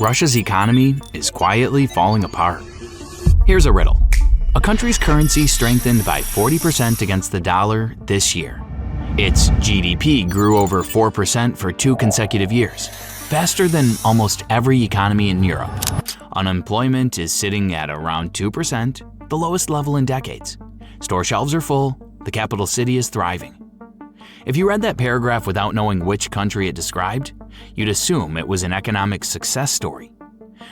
Russia's economy is quietly falling apart. Here's a riddle. A country's currency strengthened by 40% against the dollar this year. Its GDP grew over 4% for 2 consecutive years, faster than almost every economy in Europe. Unemployment is sitting at around 2%, the lowest level in decades. Store shelves are full, the capital city is thriving. If you read that paragraph without knowing which country it described, you'd assume it was an economic success story,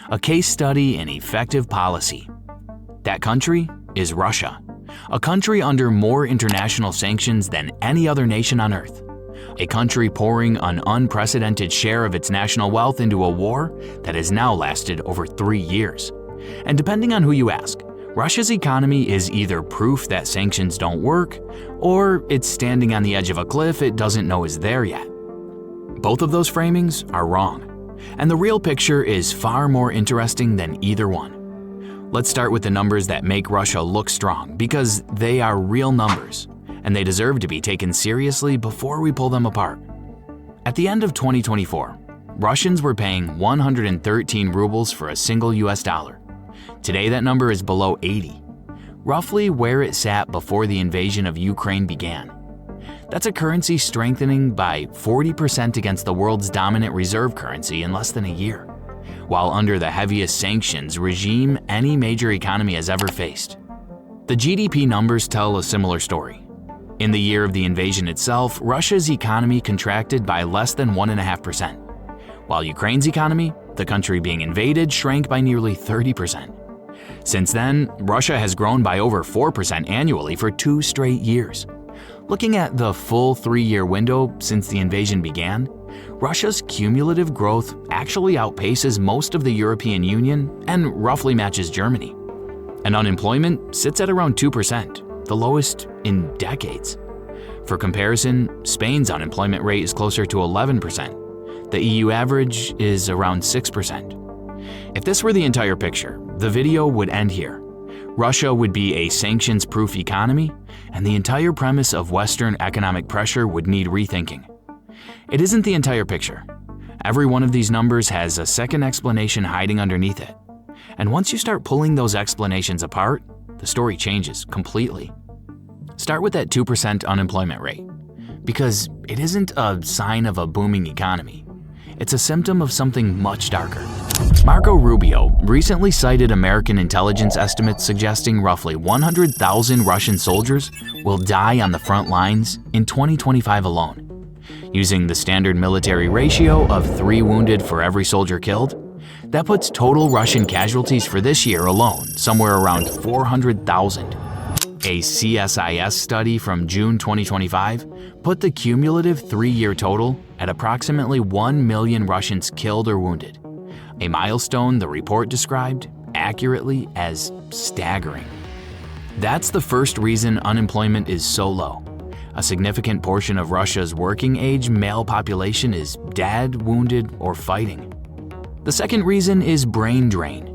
a case study in effective policy. That country is Russia, a country under more international sanctions than any other nation on earth, a country pouring an unprecedented share of its national wealth into a war that has now lasted over 3 years. And depending on who you ask, Russia's economy is either proof that sanctions don't work, or it's standing on the edge of a cliff it doesn't know is there yet. Both of those framings are wrong, and the real picture is far more interesting than either one. Let's start with the numbers that make Russia look strong, because they are real numbers, and they deserve to be taken seriously before we pull them apart. At the end of 2024, Russians were paying 113 rubles for a single US dollar. Today that number is below 80, roughly where it sat before the invasion of Ukraine began. That's a currency strengthening by 40% against the world's dominant reserve currency in less than a year, while under the heaviest sanctions regime any major economy has ever faced. The GDP numbers tell a similar story. In the year of the invasion itself, Russia's economy contracted by less than 1.5%, while Ukraine's economy, the country being invaded, shrank by nearly 30%. Since then, Russia has grown by over 4% annually for 2 straight years. Looking at the full 3-year window since the invasion began, Russia's cumulative growth actually outpaces most of the European Union and roughly matches Germany. And unemployment sits at around 2%, the lowest in decades. For comparison, Spain's unemployment rate is closer to 11%. The EU average is around 6%. If this were the entire picture, the video would end here. Russia would be a sanctions-proof economy, and the entire premise of Western economic pressure would need rethinking. It isn't the entire picture. Every one of these numbers has a second explanation hiding underneath it. And once you start pulling those explanations apart, the story changes completely. Start with that 2% unemployment rate, because it isn't a sign of a booming economy. It's a symptom of something much darker. Marco Rubio recently cited American intelligence estimates suggesting roughly 100,000 Russian soldiers will die on the front lines in 2025 alone. Using the standard military ratio of 3 wounded for every soldier killed, that puts total Russian casualties for this year alone somewhere around 400,000. A CSIS study from June 2025 put the cumulative 3-year total at approximately 1 million Russians killed or wounded, a milestone the report described accurately as staggering. That's the first reason unemployment is so low. A significant portion of Russia's working-age male population is dead, wounded, or fighting. The second reason is brain drain.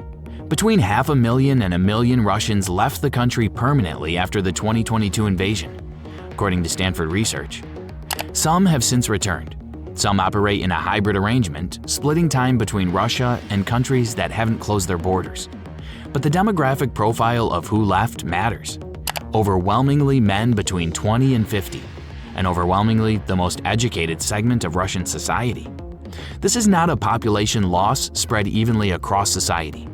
Between 500,000 and 1 million Russians left the country permanently after the 2022 invasion, according to Stanford research. Some have since returned. Some operate in a hybrid arrangement, splitting time between Russia and countries that haven't closed their borders. But the demographic profile of who left matters. Overwhelmingly men between 20 and 50, and overwhelmingly the most educated segment of Russian society. This is not a population loss spread evenly across society.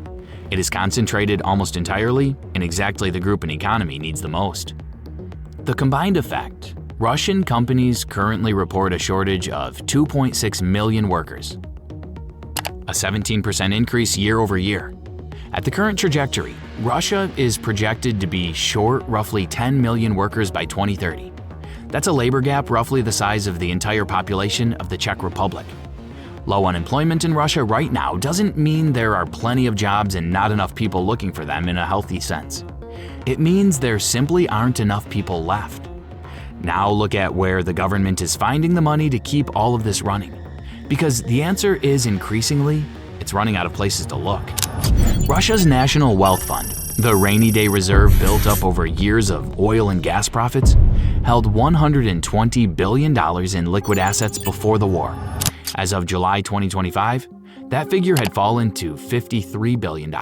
It is concentrated almost entirely in exactly the group an economy needs the most. The combined effect: Russian companies currently report a shortage of 2.6 million workers, a 17% increase year over year. At the current trajectory, Russia is projected to be short roughly 10 million workers by 2030. That's a labor gap roughly the size of the entire population of the Czech Republic. Low unemployment in Russia right now doesn't mean there are plenty of jobs and not enough people looking for them in a healthy sense. It means there simply aren't enough people left. Now look at where the government is finding the money to keep all of this running. Because the answer is increasingly, it's running out of places to look. Russia's National Wealth Fund, the rainy day reserve built up over years of oil and gas profits, held $120 billion in liquid assets before the war. As of July 2025, That figure had fallen to $53 billion.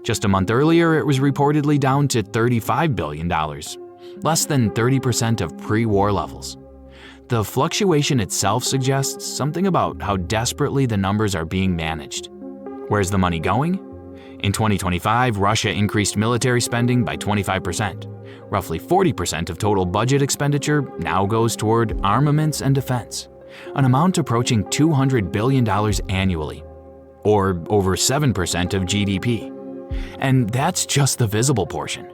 Just a month earlier, it was reportedly down to $35 billion, less than 30% of pre-war levels. The fluctuation itself suggests something about how desperately the numbers are being managed. Where's the money going? In 2025, Russia increased military spending by 25%. Roughly 40% of total budget expenditure now goes toward armaments and defense, an amount approaching $200 billion annually, or over 7% of GDP. And that's just the visible portion.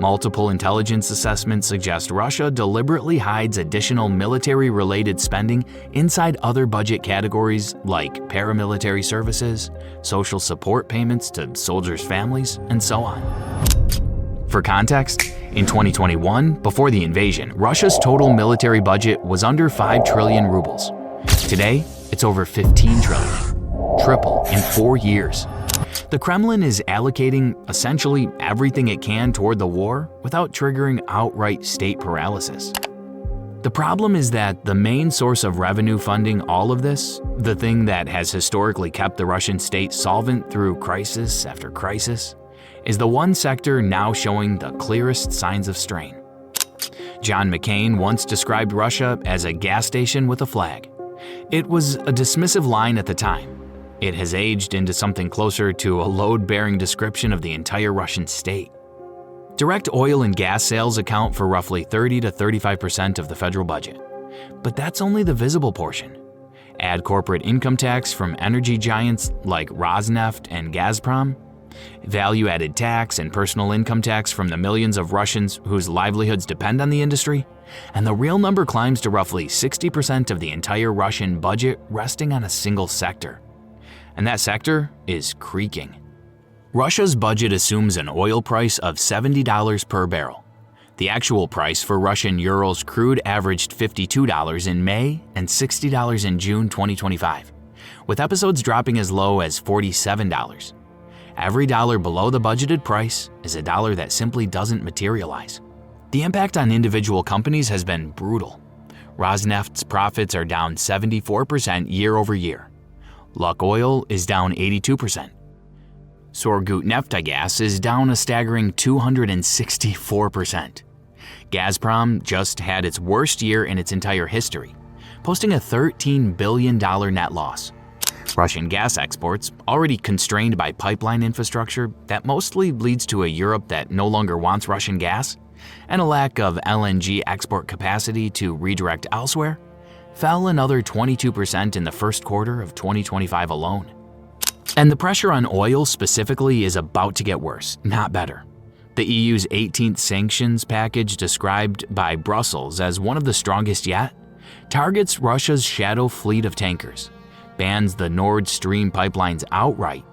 Multiple intelligence assessments suggest Russia deliberately hides additional military-related spending inside other budget categories like paramilitary services, social support payments to soldiers' families, and so on. For context, in 2021, before the invasion, Russia's total military budget was under 5 trillion rubles. Today, it's over 15 trillion, triple in 4 years. The Kremlin is allocating essentially everything it can toward the war without triggering outright state paralysis. The problem is that the main source of revenue funding all of this, the thing that has historically kept the Russian state solvent through crisis after crisis, is the one sector now showing the clearest signs of strain. John McCain once described Russia as a gas station with a flag. It was a dismissive line at the time. It has aged into something closer to a load-bearing description of the entire Russian state. Direct oil and gas sales account for roughly 30 to 35% of the federal budget. But that's only the visible portion. Add corporate income tax from energy giants like Rosneft and Gazprom, value-added tax and personal income tax from the millions of Russians whose livelihoods depend on the industry, and the real number climbs to roughly 60% of the entire Russian budget resting on a single sector. And that sector is creaking. Russia's budget assumes an oil price of $70 per barrel. The actual price for Russian Urals crude averaged $52 in May and $60 in June 2025, with episodes dropping as low as $47. Every dollar below the budgeted price is a dollar that simply doesn't materialize. The impact on individual companies has been brutal. Rosneft's profits are down 74% year over year. Lukoil is down 82%. Surgutneftgaz is down a staggering 264%. Gazprom just had its worst year in its entire history, posting a $13 billion net loss. Russian gas exports, already constrained by pipeline infrastructure that mostly leads to a Europe that no longer wants Russian gas, and a lack of LNG export capacity to redirect elsewhere, fell another 22% in the first quarter of 2025 alone. And the pressure on oil specifically is about to get worse, not better. The EU's 18th sanctions package, described by Brussels as one of the strongest yet, targets Russia's shadow fleet of tankers, bans the Nord Stream pipelines outright,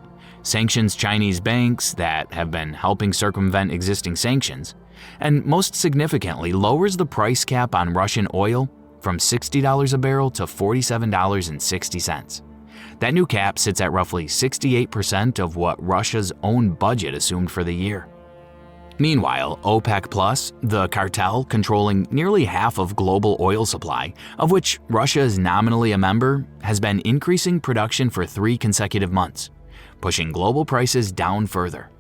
sanctions Chinese banks that have been helping circumvent existing sanctions, and most significantly lowers the price cap on Russian oil from $60 a barrel to $47.60. That new cap sits at roughly 68% of what Russia's own budget assumed for the year. Meanwhile, OPEC+, the cartel controlling nearly half of global oil supply, of which Russia is nominally a member, has been increasing production for 3 consecutive months, pushing global prices down further.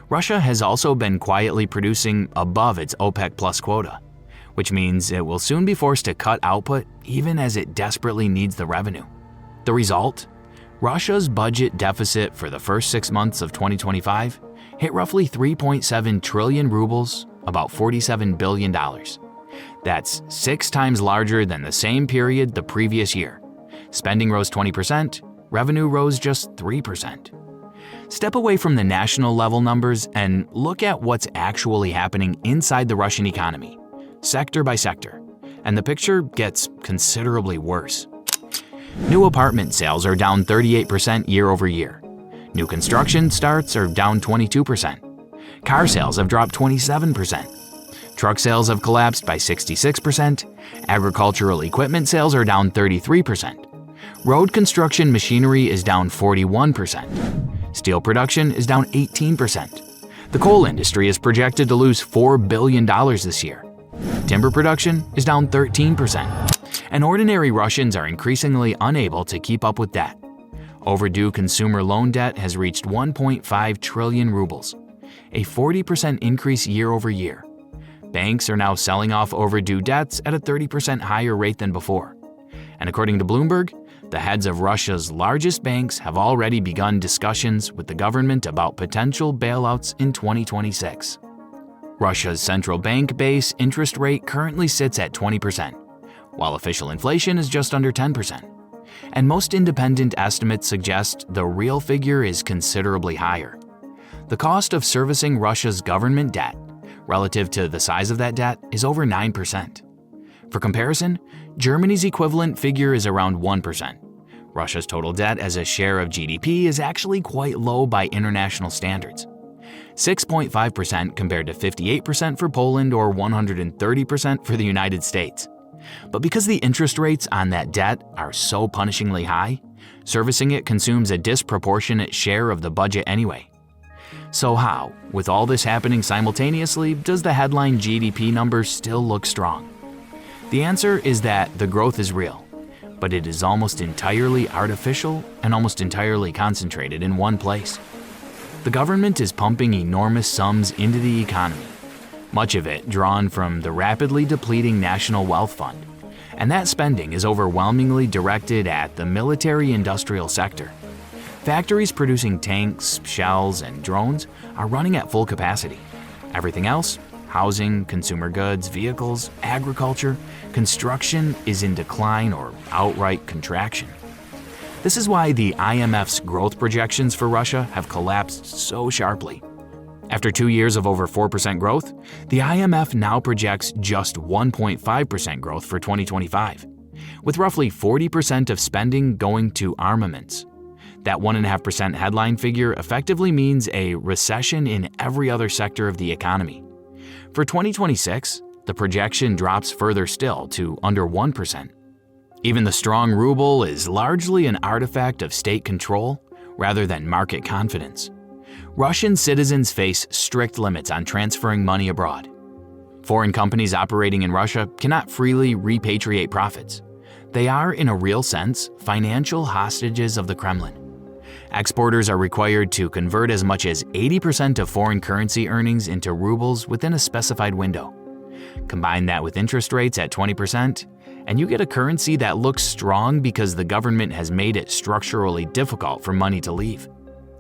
Russia has also been quietly producing above its OPEC+ quota, which means it will soon be forced to cut output even as it desperately needs the revenue. The result? Russia's budget deficit for the first 6 months of 2025 hit roughly 3.7 trillion rubles, about $47 billion. That's 6 times larger than the same period the previous year. Spending rose 20%, revenue rose just 3%. Step away from the national level numbers and look at what's actually happening inside the Russian economy, sector by sector, and the picture gets considerably worse. New apartment sales are down 38% year over year. New construction starts are down 22%. Car sales have dropped 27%. Truck sales have collapsed by 66%. Agricultural equipment sales are down 33%. Road construction machinery is down 41%. Steel production is down 18%. The coal industry is projected to lose $4 billion this year. Timber production is down 13%. And ordinary Russians are increasingly unable to keep up with that. Overdue consumer loan debt has reached 1.5 trillion rubles, a 40% increase year over year. Banks are now selling off overdue debts at a 30% higher rate than before. And according to Bloomberg, the heads of Russia's largest banks have already begun discussions with the government about potential bailouts in 2026. Russia's central bank base interest rate currently sits at 20%, while official inflation is just under 10%. And most independent estimates suggest the real figure is considerably higher. The cost of servicing Russia's government debt, relative to the size of that debt, is over 9%. For comparison, Germany's equivalent figure is around 1%. Russia's total debt as a share of GDP is actually quite low by international standards. 6.5% compared to 58% for Poland or 130% for the United States. But because the interest rates on that debt are so punishingly high, servicing it consumes a disproportionate share of the budget anyway. So how, with all this happening simultaneously, does the headline GDP number still look strong? The answer is that the growth is real, but it is almost entirely artificial and almost entirely concentrated in one place. The government is pumping enormous sums into the economy, much of it drawn from the rapidly depleting National Wealth Fund, and that spending is overwhelmingly directed at the military-industrial sector. Factories producing tanks, shells, and drones are running at full capacity. Everything else, housing, consumer goods, vehicles, agriculture, construction, is in decline or outright contraction. This is why the IMF's growth projections for Russia have collapsed so sharply. After 2 years of over 4% growth, the IMF now projects just 1.5% growth for 2025, with roughly 40% of spending going to armaments. That 1.5% headline figure effectively means a recession in every other sector of the economy. For 2026, the projection drops further still to under 1%. Even the strong ruble is largely an artifact of state control rather than market confidence. Russian citizens face strict limits on transferring money abroad. Foreign companies operating in Russia cannot freely repatriate profits. They are, in a real sense, financial hostages of the Kremlin. Exporters are required to convert as much as 80% of foreign currency earnings into rubles within a specified window. Combine that with interest rates at 20%, and you get a currency that looks strong because the government has made it structurally difficult for money to leave.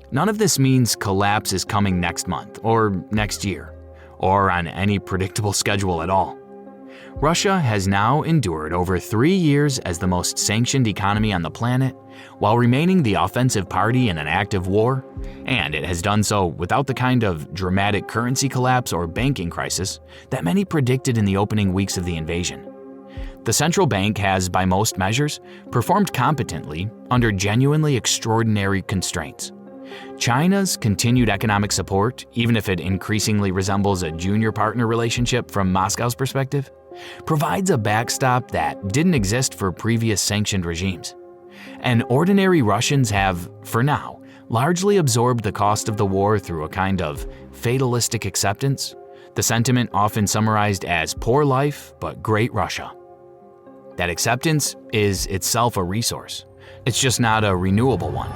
None of this means collapse is coming next month or next year, or on any predictable schedule at all. Russia has now endured over 3 years as the most sanctioned economy on the planet, while remaining the offensive party in an active war, and it has done so without the kind of dramatic currency collapse or banking crisis that many predicted in the opening weeks of the invasion. The central bank has, by most measures, performed competently under genuinely extraordinary constraints. China's continued economic support, even if it increasingly resembles a junior partner relationship from Moscow's perspective, provides a backstop that didn't exist for previous sanctioned regimes. And ordinary Russians have, for now, largely absorbed the cost of the war through a kind of fatalistic acceptance, the sentiment often summarized as poor life but great Russia. That acceptance is itself a resource. It's just not a renewable one.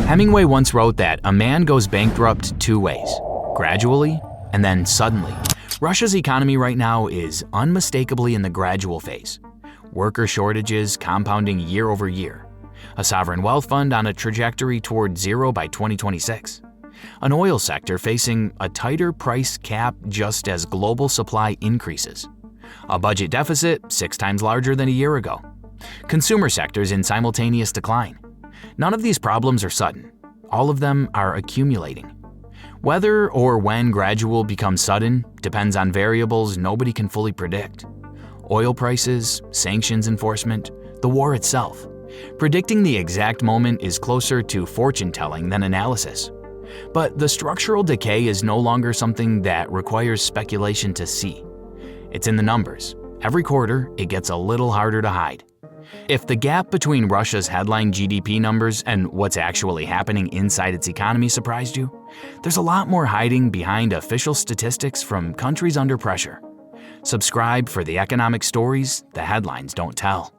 Hemingway once wrote that a man goes bankrupt 2 ways, gradually and then suddenly. Russia's economy right now is unmistakably in the gradual phase. Worker shortages compounding year over year. A sovereign wealth fund on a trajectory toward zero by 2026. An oil sector facing a tighter price cap just as global supply increases. A budget deficit 6 times larger than a year ago. Consumer sectors in simultaneous decline. None of these problems are sudden. All of them are accumulating. Whether or when gradual becomes sudden depends on variables nobody can fully predict. Oil prices, sanctions enforcement, the war itself. Predicting the exact moment is closer to fortune-telling than analysis. But the structural decay is no longer something that requires speculation to see. It's in the numbers. Every quarter, it gets a little harder to hide. If the gap between Russia's headline GDP numbers and what's actually happening inside its economy surprised you, there's a lot more hiding behind official statistics from countries under pressure. Subscribe for the economic stories the headlines don't tell.